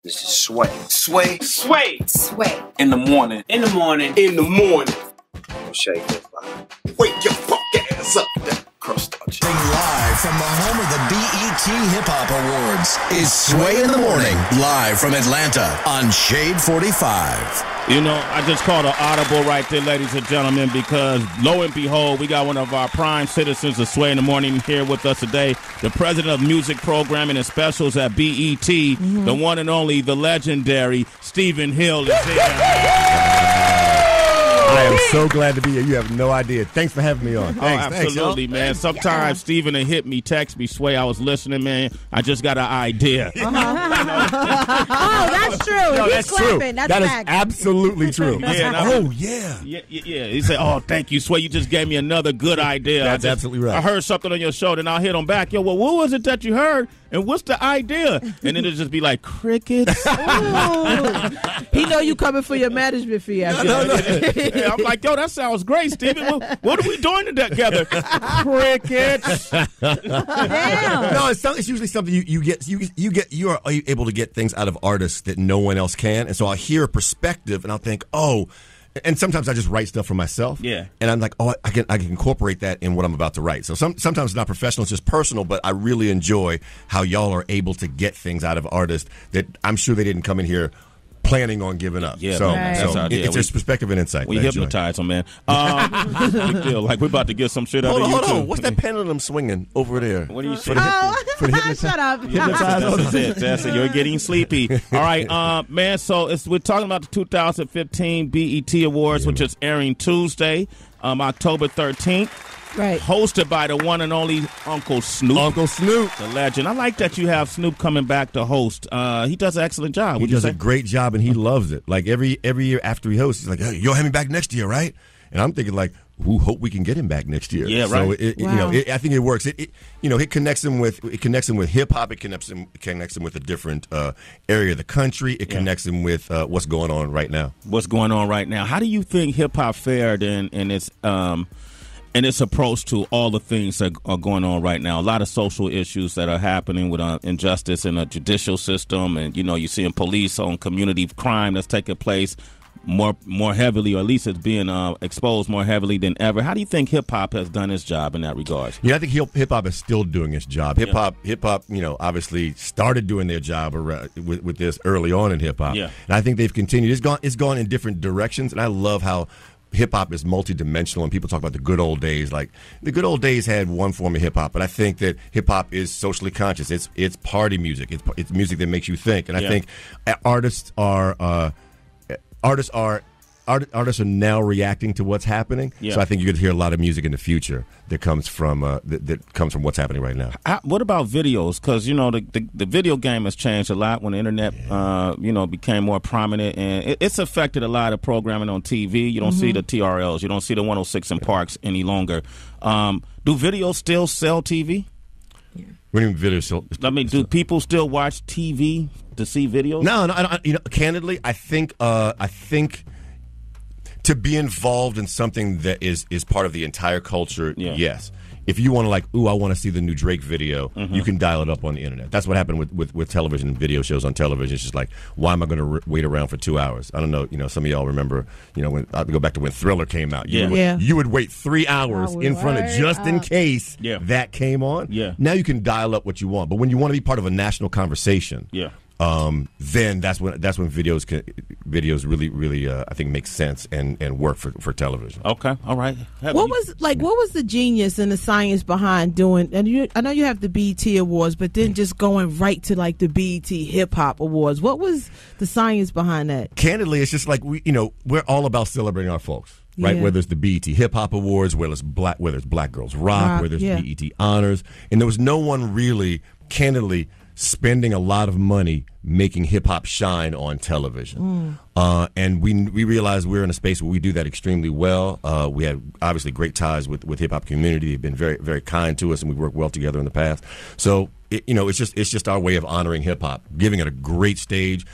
This is Sway. Sway. Sway. Sway. In the morning. In the morning. In the morning. Shake hip hop. Wake your fuck ass up. That crust out you. Live from the home of the BET Hip Hop Awards is Sway in the Morning. Live from Atlanta on Shade 45. You know, I just called an audible right there, ladies and gentlemen, because lo and behold, we got one of our prime citizens of Sway in the Morning here with us today, the president of music programming and specials at BET, the one and only, the legendary Stephen Hill is here. I am so glad to be here. You have no idea. Thanks for having me on. Thanks, absolutely, man. Sometimes Stephen will hit me, text me, Sway, I was listening, man. I just got an idea. Oh, that's true. No, He's that's clapping. true. That's that fact. is absolutely true. Yeah. He said, oh, thank you, Sway. You just gave me another good idea. That's absolutely right. I heard something on your show, then I'll hit him back. Yo, well, what was it that you heard? And what's the idea? And then it'll just be like, crickets. He know you coming for your management fee after that. Yeah, I'm like, yo, that sounds great, Stephen. What are we doing together? Crickets. Damn. No, it's usually something you are able to get things out of artists that no one else can, and so I'll hear a perspective and I'll think, oh. And sometimes I just write stuff for myself. Yeah. And I'm like, oh, I can incorporate that in what I'm about to write. So sometimes it's not professional, it's just personal, but I really enjoy how y'all are able to get things out of artists that I'm sure they didn't come in here planning on giving up. Yeah, so, right. It's just perspective and insight. We hypnotize them, man. Big deal. Like we're about to get some shit out of you, Hold on. What's that pendulum swinging over there? What are you saying? For the hypnotize? Shut up. That's it. That's it. You're getting sleepy. All right, man. So we're talking about the 2015 BET Awards, which is airing Tuesday, October 13th. Right. Hosted by the one and only Uncle Snoop. Uncle Snoop. The legend. I like that you have Snoop coming back to host. He does an excellent job. He does a great job, and he loves it. Like every year after he hosts, he's like, hey, you'll have me back next year, right? And I'm thinking like, who hope we can get him back next year. Yeah, so right. I think it works. It connects him with hip hop. It connects him with a different area of the country. It connects him with what's going on right now. What's going on right now? How do you think hip hop fared in its approach to all the things that are going on right now? A lot of social issues that are happening with injustice in the judicial system, and you're seeing police on community crime that's taking place more heavily, or at least it's being exposed more heavily than ever. How do you think hip hop has done its job in that regard? Yeah, I think hip hop is still doing its job. Hip hop, obviously started doing their job with this early on in hip hop. Yeah. And I think they've continued. It's gone in different directions, and I love how hip hop is multidimensional, and people talk about the good old days. Like the good old days had one form of hip hop, but I think that hip hop is socially conscious. It's party music. It's music that makes you think, and I think artists are now reacting to what's happening. Yeah. So I think you're going to hear a lot of music in the future that comes from what's happening right now. What about videos? Because the video game has changed a lot when the internet became more prominent, and it's affected a lot of programming on TV. You don't see the TRLs, you don't see the 106 in Parks any longer. Do videos still sell TV? Yeah. What do you mean videos still? I mean, do people still watch TV to see videos? No. Candidly, I think to be involved in something that is part of the entire culture, yes. If you want to I want to see the new Drake video, you can dial it up on the internet. That's what happened with television and video shows on television. It's just like, why am I going to wait around for 2 hours? I don't know. Some of y'all remember, when I go back to when Thriller came out. You would wait 3 hours in front of just in case that came on. Yeah. Now you can dial up what you want. But when you want to be part of a national conversation, then that's when videos really I think make sense and work for television. Okay, all right. What was the genius and the science behind doing? And I know you have the BET Awards, but then just going right to the BET Hip Hop Awards. What was the science behind that? Candidly, it's just like we're all about celebrating our folks. Right, whether it's the BET Hip Hop Awards, whether it's Black Girls Rock, whether it's BET Honors, and there was no one really, candidly, spending a lot of money making hip-hop shine on television. And we realized we're in a space where we do that extremely well. We had obviously great ties with hip-hop community. They've been very, very kind to us, and we've worked well together in the past. So, it's just our way of honoring hip-hop, giving it a great stage,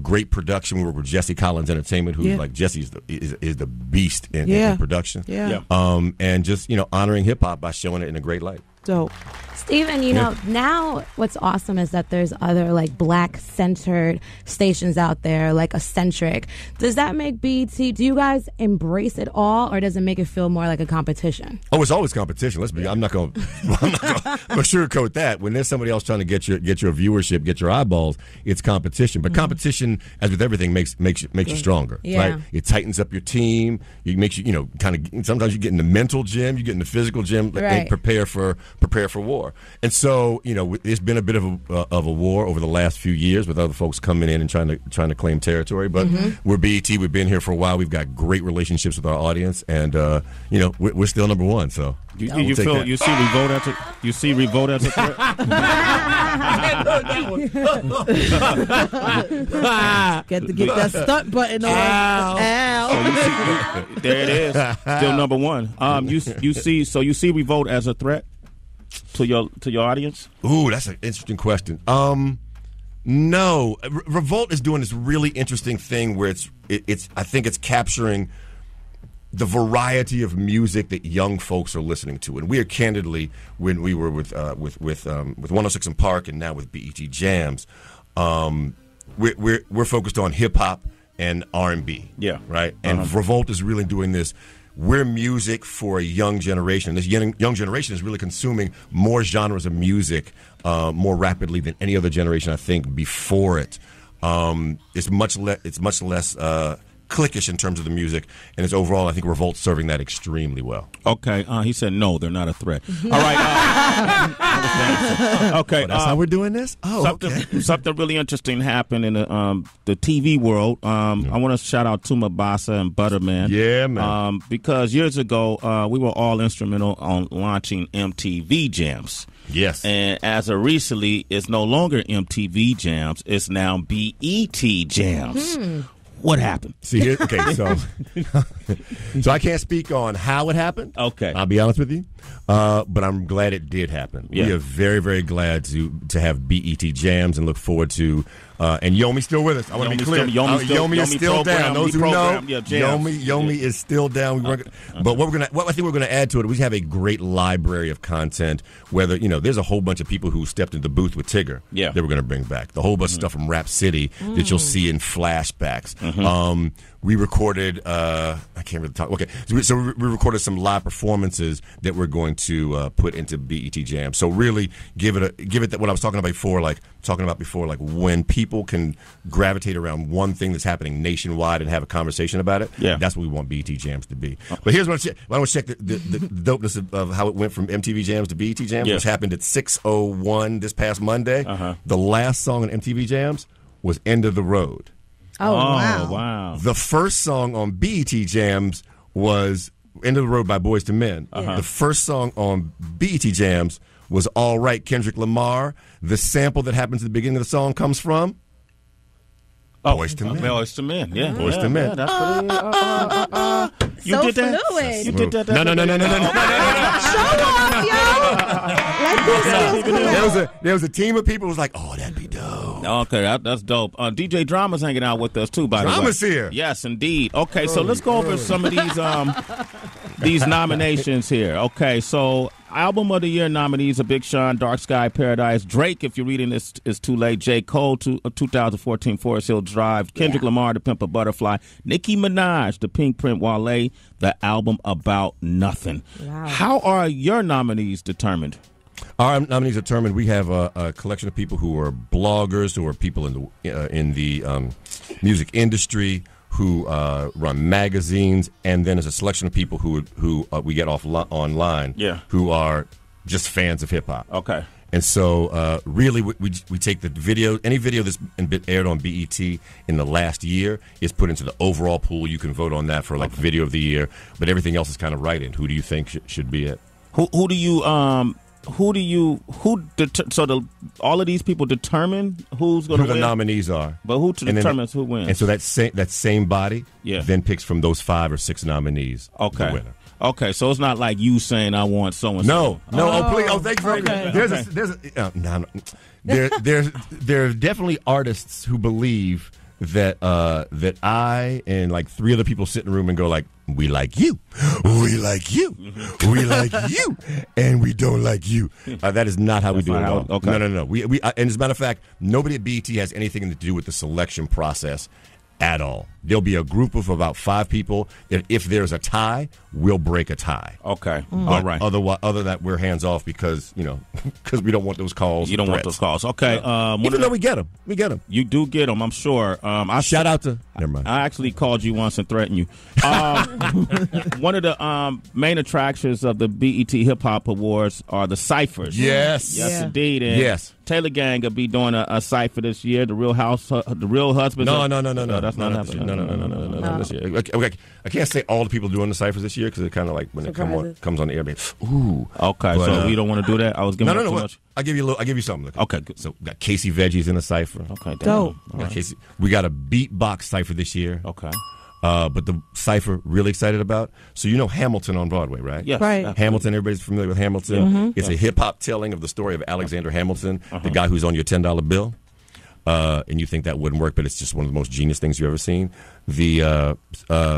great production. We work with Jesse Collins Entertainment, who's Jesse is the beast in production. Yeah. And just, honoring hip-hop by showing it in a great light. dope. Steven, you know, now what's awesome is that there's other like black-centered stations out there, like Eccentric. Does that make BET, do you guys embrace it all, or does it make it feel more like a competition? Oh, it's always competition. I'm not going to sugarcoat that. When there's somebody else trying to get your viewership, get your eyeballs, it's competition. But competition, as with everything, makes you stronger. Yeah. Right? It tightens up your team. It makes you, kind of. Sometimes you get in the mental gym, you get in the physical gym. Right. They prepare for war. And so, it's been a bit of a war over the last few years with other folks coming in and trying to claim territory. But we're BET. We've been here for a while. We've got great relationships with our audience, and we're still number one. So you see Revolt as a threat? Get that stunt button on. Ow. So there it is. Still number one. You see Revolt as a threat to your audience? Ooh, that's an interesting question. No, Revolt is doing this really interesting thing where I think it's capturing the variety of music that young folks are listening to. And we are candidly, when we were with 106 in Park and now with BET Jams, we're focused on hip hop and R&B. Yeah, right. And Revolt is really doing this. We're music for a young generation. This young generation is really consuming more genres of music more rapidly than any other generation, I think, before it. It's much less cliquish in terms of the music, and it's overall, I think Revolt's serving that extremely well. Okay, he said no, they're not a threat. All right. Okay, that's how we're doing this. Something really interesting happened in the TV world. I want to shout out Tuma Basa and Butterman. Yeah, man. Because years ago, we were all instrumental on launching MTV Jams. Yes. And as of recently, it's no longer MTV Jams. It's now BET Jams. What happened? See, so I can't speak on how it happened. Okay. I'll be honest with you. But I'm glad it did happen. Yeah. We are very, very glad to have BET Jams and look forward to and Yomi's still with us. I want to be clear. Yomi is still down. Those who know, Yomi is still down. But I think we're gonna add to it. We have a great library of content. Whether there's a whole bunch of people who stepped into the booth with Tigger. Yeah. That we're gonna bring back. The whole bunch of stuff from Rap City that you'll see in flashbacks. We recorded. I can't really talk. Okay, so we recorded some live performances that we're going to put into BET Jam. So really give it that what I was talking about before, like when people can gravitate around one thing that's happening nationwide and have a conversation about it. Yeah, that's what we want BET Jams to be. But here's what I want to check the dopeness of how it went from MTV Jams to BET Jams, which happened at 6:01 this past Monday. The last song on MTV Jams was "End of the Road." Oh, wow. The first song on BET Jams was "End of the Road" by Boyz II Men. The first song on BET Jams was "All Right," Kendrick Lamar. The sample that happens at the beginning of the song comes from Boyz II Men. Boyz II Men, yeah. Boyz II Men. That's pretty. You did that? Fluid. You did that? No. Show off, yo. Let these skills come out. There was a team of people who was like, "Oh, that'd be dope." Okay, that's dope. DJ Drama's hanging out with us too, by the way. Drama's here. Yes, indeed. Okay, so let's go over some of these nominations here. Okay, so Album of the Year nominees are Big Sean, Dark Sky Paradise, Drake, if you're reading this, is too late, J. Cole, 2014 Forest Hill Drive, Kendrick Lamar, The Pimp a Butterfly, Nicki Minaj, The Pink Print, Wale, The Album About Nothing. Wow. How are your nominees determined? Our nominees are determined. We have a collection of people who are bloggers, who are people in the music industry, who run magazines, and then there's a selection of people who we get off online, who are just fans of hip hop. Okay. And so, really, we take the video. Any video that's been aired on BET in the last year is put into the overall pool. You can vote on that for video of the year, but everything else is kind of write-in. Who do you think should be it? All of these people determine who's going to win? Who the nominees are. But who determines who wins? And so that same body then picks from those 5 or 6 nominees the winner. Okay, so it's not like you saying I want so-and-so. No. Oh, please. Oh, thank you. There are definitely artists who believe that I and 3 other people sit in a room and go We like you. We like you. We like you. And we don't like you. That is not how we do it at all. Okay. No. And as a matter of fact, nobody at BET has anything to do with the selection process at all. There'll be a group of about 5 people. If there's a tie, we'll break a tie. Okay. All right. Other than that, we're hands off because we don't want those calls. You don't want those calls. Okay. Even though we get them. You do get them, I'm sure. Shout out to. Never mind. I actually called you once and threatened you. One of the main attractions of the BET Hip Hop Awards are the ciphers. Yes. Yes, indeed. And yes. Taylor Gang will be doing a cipher this year. The Real Husbands. No. That's not happening. No. This year. Okay. I can't say all the people doing the ciphers this year because it's kind of like when it comes on the air. Ooh. Okay. But, so we don't want to do that. I was giving no. too much. I'll give you something. Okay. Good. So we got Casey Veggies in the cipher. Okay. Dope. We got a beatbox cipher this year. Okay. But the cipher really excited about. So Hamilton on Broadway, right? Yes. Right. Absolutely. Hamilton. Everybody's familiar with Hamilton. Yeah. Mm-hmm. It's a hip hop telling of the story of Alexander Hamilton, the guy who's on your $10 bill. And you think that wouldn't work, but it's just one of the most genius things you've ever seen. The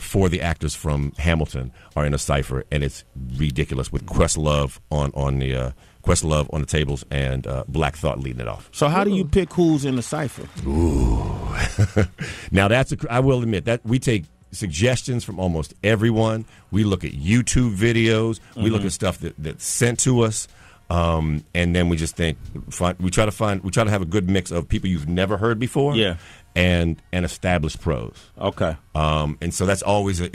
4 of the actors from Hamilton are in a cipher, and it's ridiculous with Questlove on the tables and Black Thought leading it off. So how do you pick who's in the cipher? Ooh. Now I will admit that we take suggestions from almost everyone. We look at YouTube videos. We look at stuff that's sent to us. And then we just think we try to have a good mix of people you've never heard before, and established pros. Okay. And so it's always a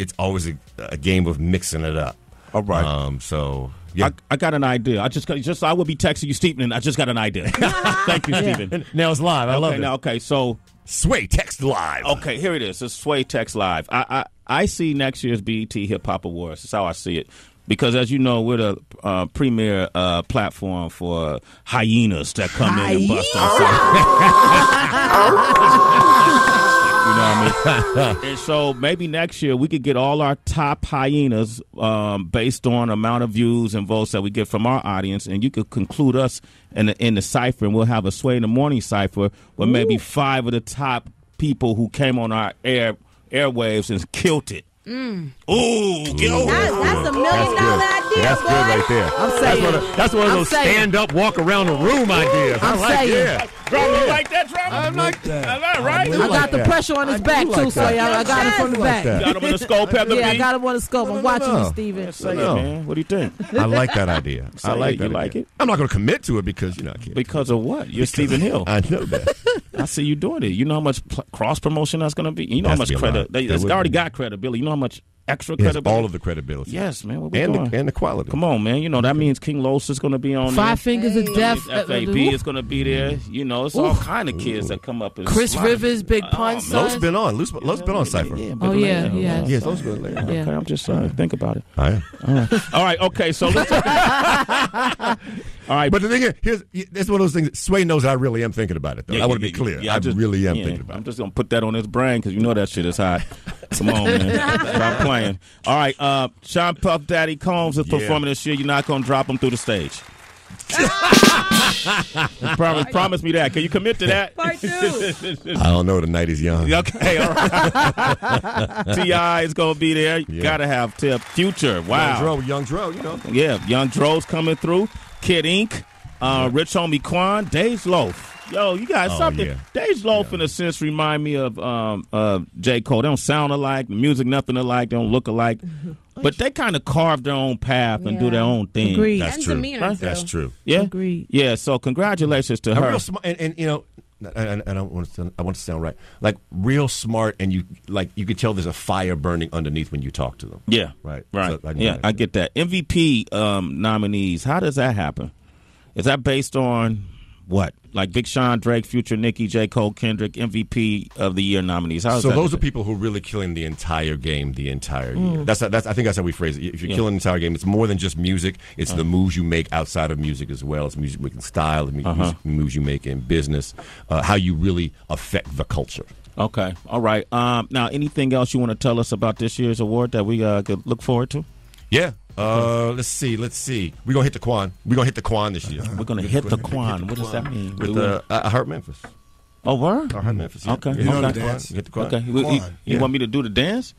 game of mixing it up. All right. So yeah. I got an idea. I will be texting you, Stephen, and I just got an idea. Thank you, Stephen. Now it's live. I love it. Okay. So Sway Text Live. Okay, here it is. It's Sway Text Live. I see next year's BET Hip Hop Awards. That's how I see it. Because, as you know, we're the premier platform for hyenas that come in and bust You know what I mean? And so maybe next year we could get all our top hyenas based on amount of views and votes that we get from our audience, and you could conclude us in the cipher, and we'll have a Sway in the Morning cipher with maybe 5 of the top people who came on our airwaves and killed it. Ooh, that's $1 million idea. That's boy. good right there. I'm saying. That's one of those stand-up, walk-around the room ideas. I'm saying. Drama, you like that, Drama? I like that. I like, right? I got the pressure on his back, too, so I got him from the back. You got him in the scope, Heather B? I got him on the scope. I'm watching you, Steven. Say it, man. What do you think? I like that idea. I like that. You like it? I'm not going to commit to it because I can't. Because of what? You're Stephen Hill. I know that. I see you doing it. You know how much cross promotion that's going to be. You know how much credit. It's already got credibility. You know how much extra credibility. All of the credibility. Yes, man. What we doing? And the quality. Come on, man. You know that means King Los is going to be on 5 Fingers of Death. FAB is going to be there. You know, it's all kind of kids that come up. And Chris Rivers, Big Pun. Los been on. Los been on Cypher. Yeah, Yes, Los been there. Okay, I'm just think about it. I am. All right. Okay. So let's. All right. But the thing is, it's one of those things. Sway knows I really am thinking about it, though. I want to be clear. I really am thinking about it. I'm just going to put that on his brain because you know that shit is hot. Come on, man. Stop playing. All right. Sean Puff Daddy Combs is performing this year. You're not going to drop him through the stage. Promise me that. Can you commit to that? Part 2. I don't know. The night is young. Okay, all right. T.I. is going to be there. You got to have Tip. Future. Wow. Young Dro, you know. Yeah, Young Dro's coming through. Kid Ink. Rich Homie Quan. Dej Loaf. Yo, you got something. Yeah. Dej Loaf, in a sense, remind me of J. Cole. They don't sound alike. The music, nothing alike. They don't look alike. But they kind of carve their own path and do their own thing. Agreed. That's And true. demeanor, That's true. Yeah? Agreed. Yeah, so congratulations to her. Real smart, and you know, and I want to sound right. Like real smart, and you could tell there's a fire burning underneath when you talk to them. Yeah. Right. So, I I get that. MVP nominees, how does that happen? Is that based on what? Like Big Sean, Drake, Future, Nicki, J. Cole, Kendrick, MVP of the year nominees. How is that? Those are people who are really killing the entire game the entire year. That's I think that's how we phrase it. If you're killing the entire game, it's more than just music. It's the moves you make outside of music as well. It's music making style, the moves you make in business, how you really affect the culture. Okay. All right. Now, anything else you want to tell us about this year's award that we could look forward to? Yeah. Let's see. We're gonna hit the Quan. We're gonna hit the Quan this year. We're gonna hit the Quan. What does that mean? With I Heart Memphis. Oh, word? Memphis. Yeah. Okay. You know okay. the dance. Get the choir. Okay. You want me to do the dance?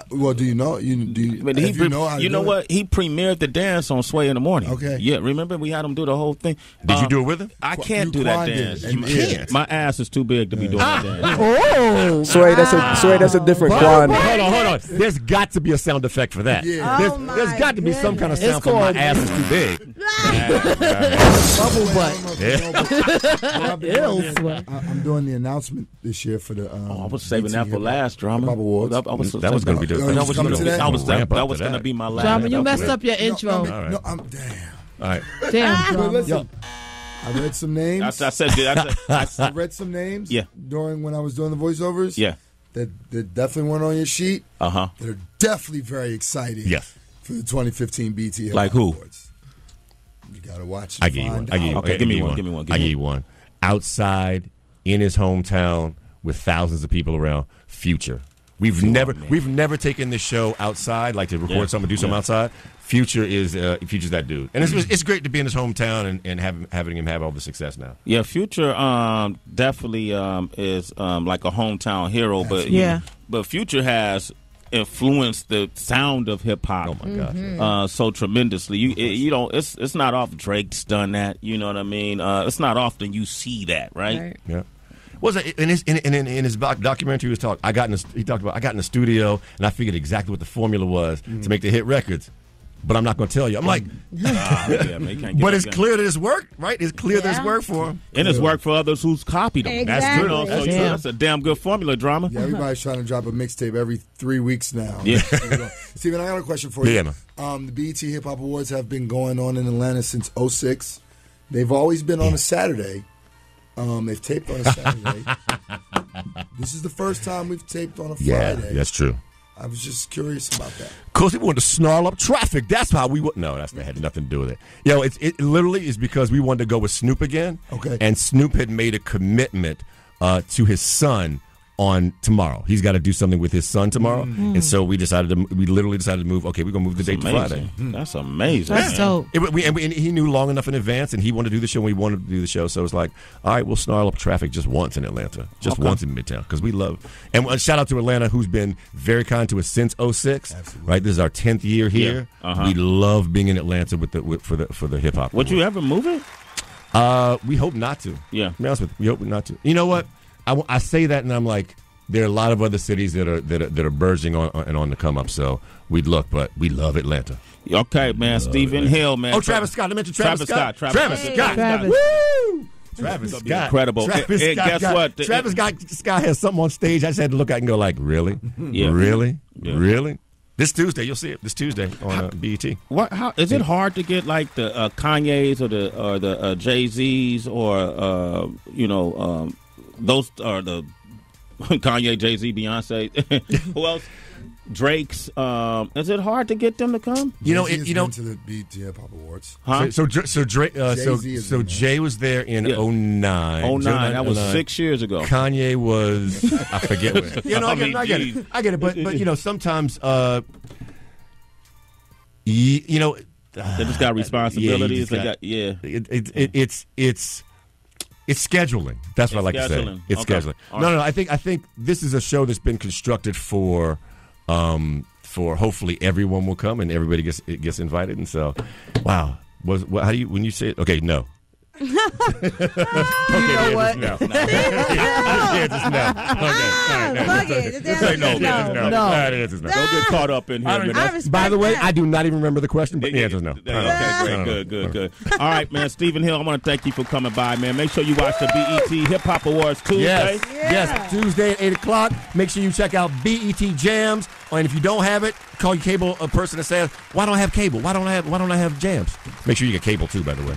Well, do you know? You know how to do what? He premiered the dance on Sway in the Morning. Okay. Yeah, remember we had him do the whole thing. Did you do it with him? I can't you do that climbed dance. it, and You yeah. can't. My ass is too big to be doing that dance. Oh, Sway, that's a different Quan. Hold on. There's got to be a sound effect for that. Yeah. There's got to be some kind of sound for my ass is too big. bubble butt. I'm doing the announcement this year for the. I was saving that for last, Drama. Awards. That was going to be That was going to be my last. Drama, you messed up your intro. No, I'm damn. All right. Damn, But Drama. listen, I read some names. I read some names. Yeah. During when I was doing the voiceovers. Yeah. That definitely weren't on your sheet. Uh-huh. They're definitely very excited. Yes. For the 2015 BT Like who? Awards. You gotta watch. I give you one. Okay, give me one. I give you one. Outside in his hometown with thousands of people around. Future. We've never taken this show outside, like to record something, do something outside. Future's that dude, and it's great to be in his hometown and having him have all the success now. Yeah, Future definitely is like a hometown hero, but but Future has influenced the sound of hip hop. Oh my gosh! So tremendously. It's not often Drake's done that. You know what I mean? It's not often you see that, right? Yeah. Was it in his documentary? He talked about I got in the studio and I figured exactly what the formula was to make the hit records, but I'm not going to tell you. I'm like, but it's clear that it's worked, right? It's clear that it's worked for him, and it's worked for others who's copied him. Exactly. That's good. So that's a damn good formula, Drama. Yeah, everybody's trying to drop a mixtape every 3 weeks now. Yeah. Steven, I got a question for you. Yeah, man. The BET Hip Hop Awards have been going on in Atlanta since '06. They've always been on a Saturday. They've taped on a Saturday. This is the first time we've taped on a Friday. Yeah, that's true. I was just curious about that. Because we wanted to snarl up traffic. That's how we would. No, that had nothing to do with it. It literally is because we wanted to go with Snoop again. Okay. And Snoop had made a commitment to his son on tomorrow. He's got to do something with his son tomorrow. And so we literally decided to move. Okay, we're going to move the date to Friday. That's amazing. That's dope. And he knew long enough in advance, and he wanted to do the show, and we wanted to do the show. So it's like, all right, we'll snarl up traffic just once in Atlanta, once in Midtown, because we love. And shout out to Atlanta, who's been very kind to us since '06. Absolutely. Right, this is our 10th year here. Yeah. Uh-huh. We love being in Atlanta for the hip hop. Would you ever move it? We hope not to. Yeah. To be honest with you, we hope not to. You know what? I say that, and I'm like, there are a lot of other cities that are burgeoning on the come up. So we'd look, but we love Atlanta. Okay, man. Stephen Hill, man. Oh, Travis Scott. I mentioned Travis Scott. Travis Scott. Travis. Woo! Travis Scott. Incredible. Travis And Scott guess what? Travis Scott has something on stage. I just had to look at it and go like, really? Yeah. Really? Yeah. Really? This Tuesday, you'll see it. This Tuesday on BET. How is it hard to get like the Kanye's or the Jay-Z's or those are the Kanye, Jay-Z, Beyonce. Who else? Drake's. Is it hard to get them to come? Been to the BET Hip Hop Awards. Huh? So Drake. So Jay was there in 09. 09. That was 6 years ago. Kanye was. I forget. I get it. But sometimes. They just got responsibilities. It's scheduling. That's what I like to say. It's scheduling. Right. No. I think this is a show that's been constructed for hopefully everyone will come and everybody gets invited. And so, wow. How do you when you say it? Okay, no. You know what? No. No. Don't get caught up in here. By the way, I do not even remember the question, but the answer is no. Okay, great. Good. All right, man. Stephen Hill, I want to thank you for coming by, man. Make sure you watch the BET Hip Hop Awards Tuesday. Yes, Tuesday at 8 o'clock. Make sure you check out BET Jams. And if you don't have it, call your cable person that says, "Why don't I have cable? Why don't I have jams?" Make sure you get cable too, by the way.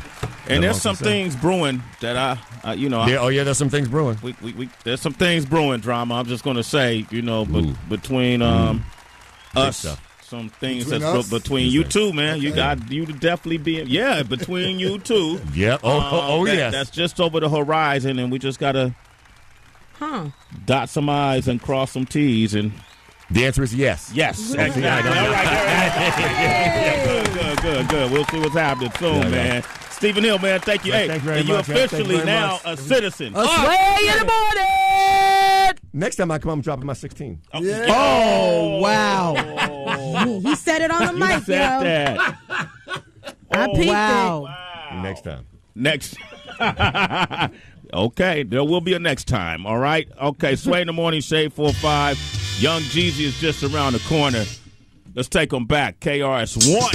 And there's some things brewing that there's some things brewing. There's some things brewing, Drama. I'm just going to say, between us, some things between you two, man. Okay. You definitely be between you two. Yeah. Yes. That's just over the horizon, and we just gotta dot some I's and cross some T's, and the answer is yes. Yes. Exactly. All right. Good. We'll see what's happening soon, man. Stephen Hill, man, thank you. Man, Hey, thank you very and you're much, man. Thank officially you very now much. a citizen. Sway in the morning. Next time I come, I'm dropping my 16. Yeah. Oh, wow. He said it on the You mic, said yo. that. I peeped Wow. Next time. Next. Okay, there will be a next time, all right? Okay, Sway in the Morning, Shade 45. Young Jeezy is just around the corner. Let's take them back. KRS-One.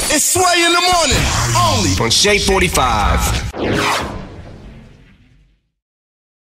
It's Sway in the morning, only on Shade 45.